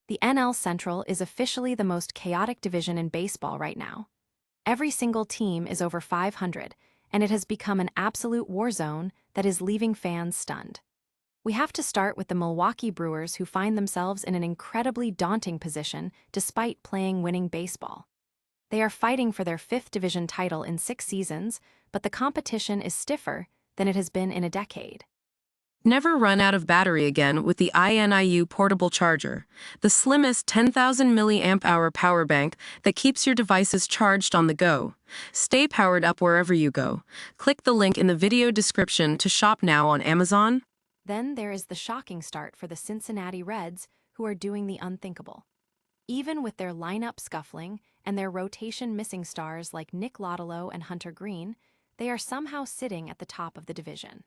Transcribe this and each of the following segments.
The NL Central is officially the most chaotic division in baseball right now. Every single team is over 500, and it has become an absolute war zone that is leaving fans stunned. We have to start with the Milwaukee Brewers, who find themselves in an incredibly daunting position despite playing winning baseball. They are fighting for their fifth division title in 6 seasons, but the competition is stiffer than it has been in a decade. Never run out of battery again with the INIU portable charger, the slimmest 10,000 milliamp hour power bank that keeps your devices charged on the go. Stay powered up wherever you go. Click the link in the video description to shop now on Amazon. Then there is the shocking start for the Cincinnati Reds, who are doing the unthinkable. Even with their lineup scuffling and their rotation missing stars like Nick Lodolo and Hunter Green, they are somehow sitting at the top of the division.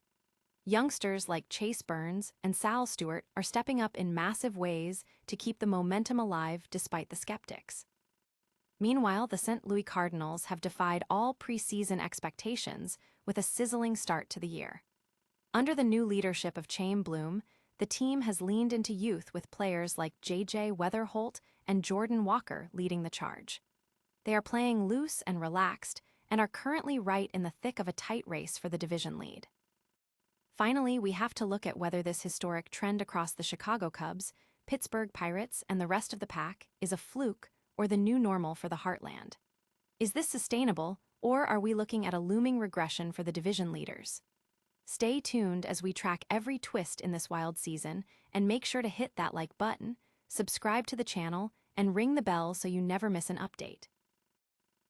Youngsters like Chase Burns and Sal Stewart are stepping up in massive ways to keep the momentum alive despite the skeptics. Meanwhile, the St. Louis Cardinals have defied all preseason expectations with a sizzling start to the year. Under the new leadership of Chaim Bloom, the team has leaned into youth with players like J.J. Weatherholt and Jordan Walker leading the charge. They are playing loose and relaxed and are currently right in the thick of a tight race for the division lead. Finally, we have to look at whether this historic trend across the Chicago Cubs, Pittsburgh Pirates, and the rest of the pack is a fluke or the new normal for the Heartland. Is this sustainable, or are we looking at a looming regression for the division leaders? Stay tuned as we track every twist in this wild season, and make sure to hit that like button, subscribe to the channel, and ring the bell so you never miss an update.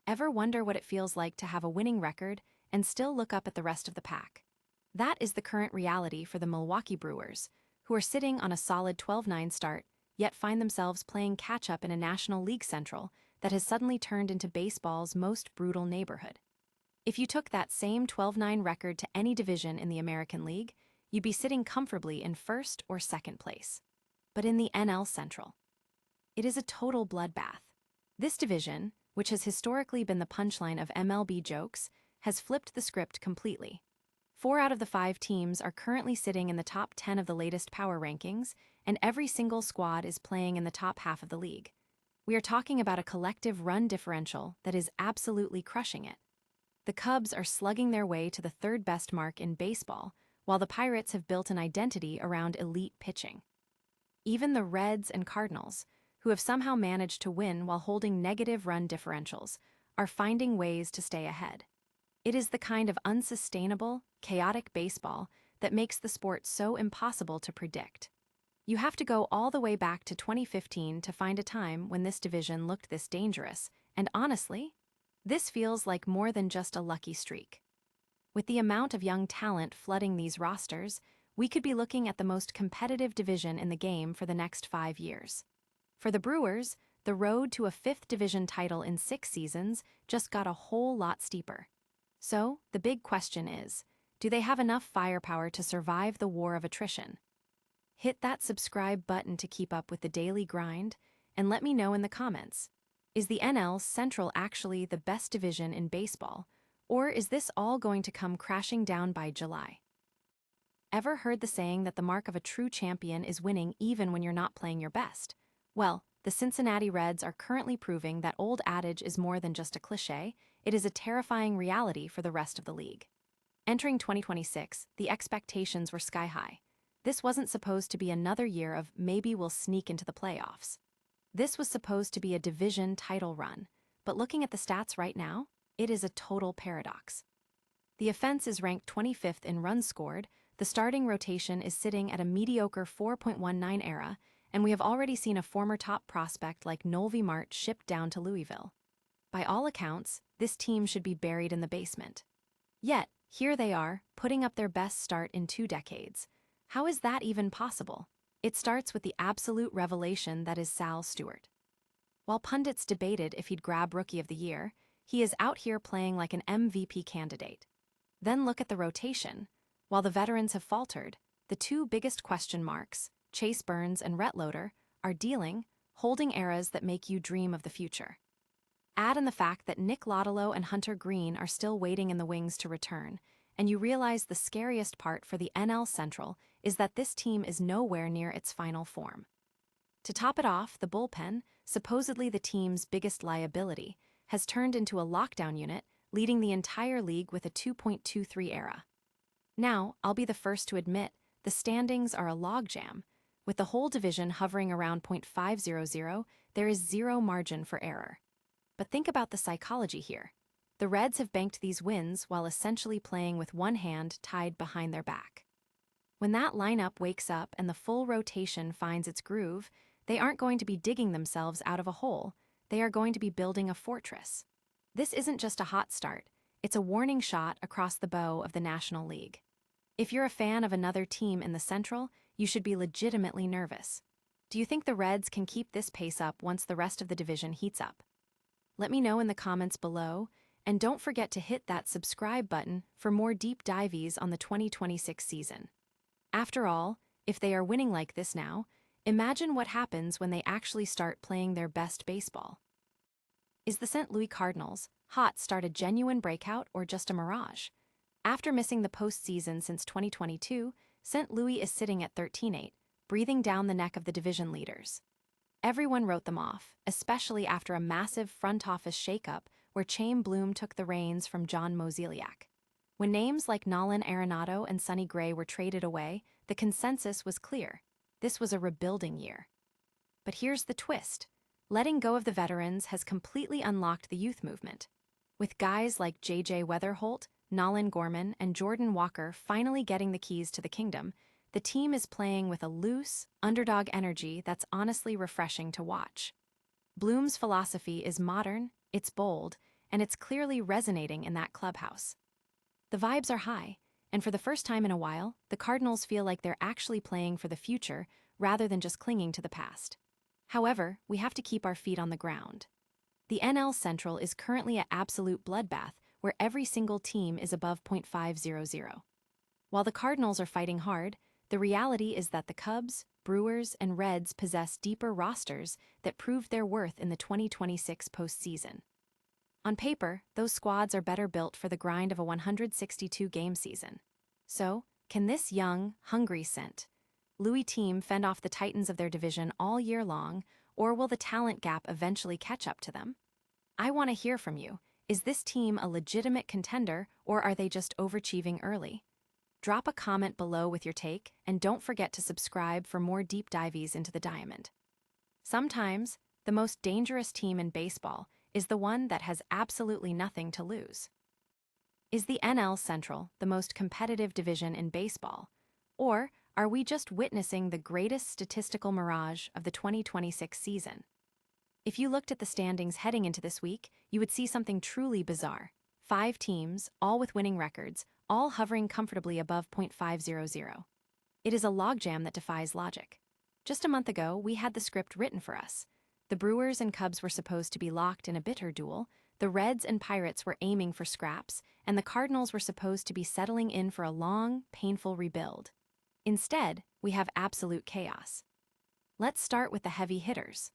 Ever wonder what it feels like to have a winning record and still look up at the rest of the pack? That is the current reality for the Milwaukee Brewers, who are sitting on a solid 12-9 start, yet find themselves playing catch-up in a National League Central that has suddenly turned into baseball's most brutal neighborhood. If you took that same 12-9 record to any division in the American League, you'd be sitting comfortably in first or second place. But in the NL Central, it is a total bloodbath. This division, which has historically been the punchline of MLB jokes, has flipped the script completely. 4 out of the 5 teams are currently sitting in the top 10 of the latest power rankings, and every single squad is playing in the top half of the league. We are talking about a collective run differential that is absolutely crushing it. The Cubs are slugging their way to the third best mark in baseball, while the Pirates have built an identity around elite pitching. Even the Reds and Cardinals, who have somehow managed to win while holding negative run differentials, are finding ways to stay ahead. It is the kind of unsustainable, chaotic baseball that makes the sport so impossible to predict. You have to go all the way back to 2015 to find a time when this division looked this dangerous, and honestly, this feels like more than just a lucky streak. With the amount of young talent flooding these rosters, we could be looking at the most competitive division in the game for the next 5 years. For the Brewers, the road to a 5th division title in 6 seasons just got a whole lot steeper. So, the big question is, do they have enough firepower to survive the war of attrition? Hit that subscribe button to keep up with the daily grind, and let me know in the comments. Is the NL Central actually the best division in baseball, or is this all going to come crashing down by July? Ever heard the saying that the mark of a true champion is winning even when you're not playing your best? Well, the Cincinnati Reds are currently proving that old adage is more than just a cliche, it is a terrifying reality for the rest of the league. Entering 2026, the expectations were sky high. This wasn't supposed to be another year of maybe we'll sneak into the playoffs. This was supposed to be a division title run, but looking at the stats right now, it is a total paradox. The offense is ranked 25th in runs scored, the starting rotation is sitting at a mediocre 4.19 ERA, and we have already seen a former top prospect like Noelvi Marte shipped down to Louisville. By all accounts, this team should be buried in the basement. Yet, here they are, putting up their best start in 2 decades. How is that even possible? It starts with the absolute revelation that is Sal Stewart. While pundits debated if he'd grab Rookie of the Year, he is out here playing like an MVP candidate. Then look at the rotation. While the veterans have faltered, the 2 biggest question marks, Chase Burns and Rhett Loader, are holding eras that make you dream of the future. Add in the fact that Nick Lodolo and Hunter Green are still waiting in the wings to return, and you realize the scariest part for the NL Central is that this team is nowhere near its final form. To top it off, the bullpen, supposedly the team's biggest liability, has turned into a lockdown unit, leading the entire league with a 2.23 ERA. Now, I'll be the first to admit, the standings are a logjam. With the whole division hovering around .500, there is zero margin for error. But think about the psychology here. The Reds have banked these wins while essentially playing with one hand tied behind their back. When that lineup wakes up and the full rotation finds its groove, they aren't going to be digging themselves out of a hole, they are going to be building a fortress. This isn't just a hot start, it's a warning shot across the bow of the National League. If you're a fan of another team in the Central, you should be legitimately nervous. Do you think the Reds can keep this pace up once the rest of the division heats up? Let me know in the comments below, and don't forget to hit that subscribe button for more deep dives on the 2026 season. After all, if they are winning like this now, imagine what happens when they actually start playing their best baseball. Is the St. Louis Cardinals' hot start a genuine breakout or just a mirage? After missing the postseason since 2022, St. Louis is sitting at 13-8, breathing down the neck of the division leaders. Everyone wrote them off, especially after a massive front office shakeup where Chaim Bloom took the reins from John Mozeliak. When names like Nolan Arenado and Sonny Gray were traded away, the consensus was clear. This was a rebuilding year. But here's the twist. Letting go of the veterans has completely unlocked the youth movement. With guys like J.J. Weatherholt, Nolan Gorman, and Jordan Walker finally getting the keys to the kingdom, the team is playing with a loose, underdog energy that's honestly refreshing to watch. Bloom's philosophy is modern, it's bold, and it's clearly resonating in that clubhouse. The vibes are high, and for the first time in a while, the Cardinals feel like they're actually playing for the future rather than just clinging to the past. However, we have to keep our feet on the ground. The NL Central is currently an absolute bloodbath where every single team is above .500. While the Cardinals are fighting hard, the reality is that the Cubs, Brewers, and Reds possess deeper rosters that proved their worth in the 2026 postseason. On paper, those squads are better built for the grind of a 162-game season. So, can this young, hungry St. Louis team fend off the titans of their division all year long, or will the talent gap eventually catch up to them? I want to hear from you. Is this team a legitimate contender, or are they just overachieving early? Drop a comment below with your take, and don't forget to subscribe for more deep dives into the diamond. Sometimes, the most dangerous team in baseball is the one that has absolutely nothing to lose. Is the NL Central the most competitive division in baseball, or are we just witnessing the greatest statistical mirage of the 2026 season? If you looked at the standings heading into this week, you would see something truly bizarre. 5 teams, all with winning records, all hovering comfortably above .500. It is a logjam that defies logic. Just a month ago, we had the script written for us. The Brewers and Cubs were supposed to be locked in a bitter duel, the Reds and Pirates were aiming for scraps, and the Cardinals were supposed to be settling in for a long, painful rebuild. Instead, we have absolute chaos. Let's start with the heavy hitters.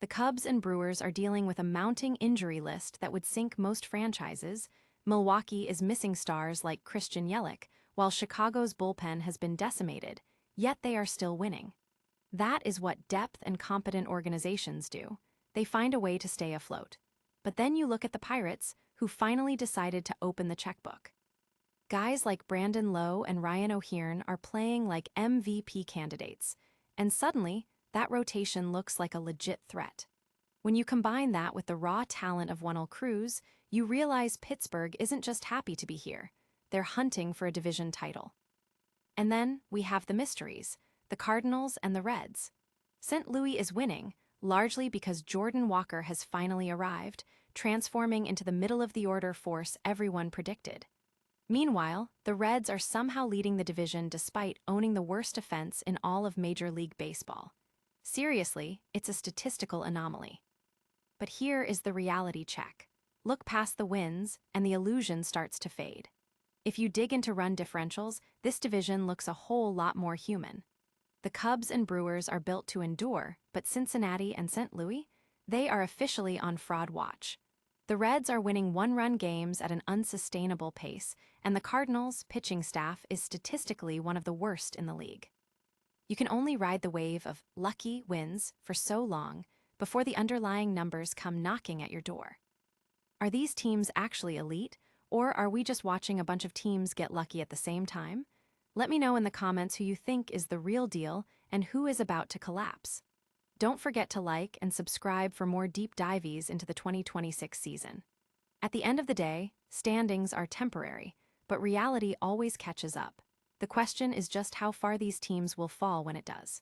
The Cubs and Brewers are dealing with a mounting injury list that would sink most franchises. Milwaukee is missing stars like Christian Yelich, while Chicago's bullpen has been decimated, yet they are still winning. That is what depth and competent organizations do. They find a way to stay afloat. But then you look at the Pirates, who finally decided to open the checkbook. Guys like Brandon Lowe and Ryan O'Hearn are playing like MVP candidates, and suddenly, that rotation looks like a legit threat. When you combine that with the raw talent of Wendell Cruz, you realize Pittsburgh isn't just happy to be here, they're hunting for a division title. And then we have the mysteries, the Cardinals and the Reds. St. Louis is winning, largely because Jordan Walker has finally arrived, transforming into the middle-of-the-order force everyone predicted. Meanwhile, the Reds are somehow leading the division despite owning the worst offense in all of Major League Baseball. Seriously, it's a statistical anomaly. But here is the reality check. Look past the wins, and the illusion starts to fade. If you dig into run differentials, this division looks a whole lot more human. The Cubs and Brewers are built to endure, but Cincinnati and St. Louis, they are officially on fraud watch. The Reds are winning one-run games at an unsustainable pace, and the Cardinals' pitching staff is statistically one of the worst in the league. You can only ride the wave of lucky wins for so long before the underlying numbers come knocking at your door. Are these teams actually elite, or are we just watching a bunch of teams get lucky at the same time? Let me know in the comments who you think is the real deal and who is about to collapse. Don't forget to like and subscribe for more deep dives into the 2026 season. At the end of the day, standings are temporary, but reality always catches up. The question is just how far these teams will fall when it does.